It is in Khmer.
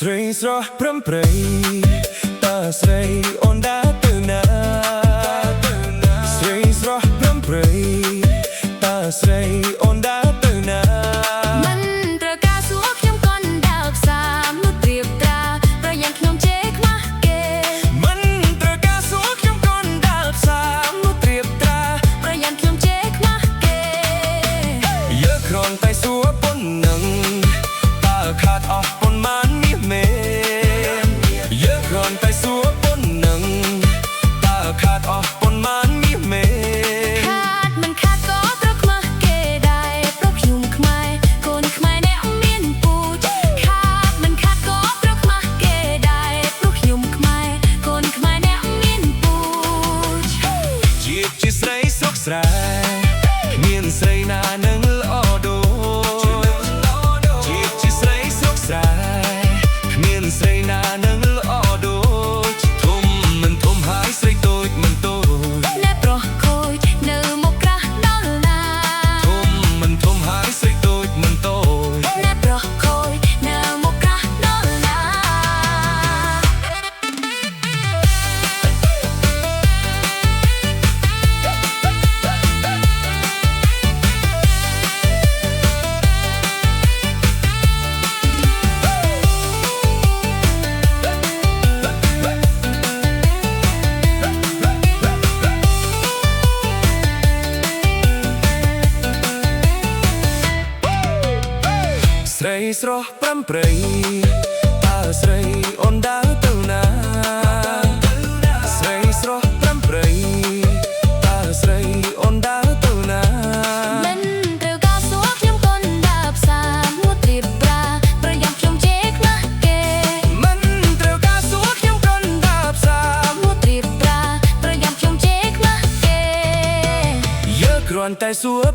ស្រីស្រស់ព្រំព្រៃតើស្រីអូនដើរទៅណាស្រីស្រស់ព្រំព្រៃតើស្រីអូនដើរទៅណាមិនត្រូវការសួរខ្ញុំកូនដើរផ្សារនោះត្រៀបត្រាប្រយ៉ាងខ្ញុំជេរខ្មាស់គេមិនត្រូវការសួរខ្ញុំកូនដើរផ្សារនោះត្រៀបត្រាប្រយ៉ាងខ្ញុំជេរខ្មាស់គេយើគ្រាន់តែសួរប៉ុណ្ណឹងតើខាតអស់ប៉ុន្មានមាសមែនយើគ្រាន់តែសួរប៉ុណ្ណឹងតើខាតអស់ប៉ុន្មានមាសមែនខាតមិនខាតក៏ត្រូវខ្មាស់គេដែរព្រោះខ្ញុំខ្មែរកូនខ្មែរអ្នកមានពូជខាតមិនខាតក៏ត្រូវខ្មាស់គេដែរព្រោះខ្ញុំខ្មែរកូនខ្មែរអ្នកមានពូជជាស្រីស្រុកស្រែមានស្រីណានឹងល្អដូចជាស្រីស្រុកស្រែមានស្រីណានឹងល្អដូចធំមិនធំហើយស្រីតូចមិនតូចអ្នកប្រុសខូចនៅមកក្រាស់ដល់ណាធំមិនធំហើយស្រីតូចមិនតូចអ្នកប្រុសខូចនៅមកក្រាស់ដល់ណាស្រីស្រស់ព្រំព្រៃតើស្រីអូនដើរទៅណាស្រីស្រស់ព្រំព្រៃតើស្រីអូនដើរទៅណាមិនត្រូវការសួរខ្ញុំកូនដើរផ្សារមួយត្រៀបត្រាប្រយ៉ាងខ្ញុំជេរខ្មាស់គេមិនត្រូវការសួរខ្ញុំកូនដើរផ្សារមួយត្រៀបត្រាប្រយ៉ាងខ្ញុំជេរខ្មាស់គេយើគ្រាន់តែសួរ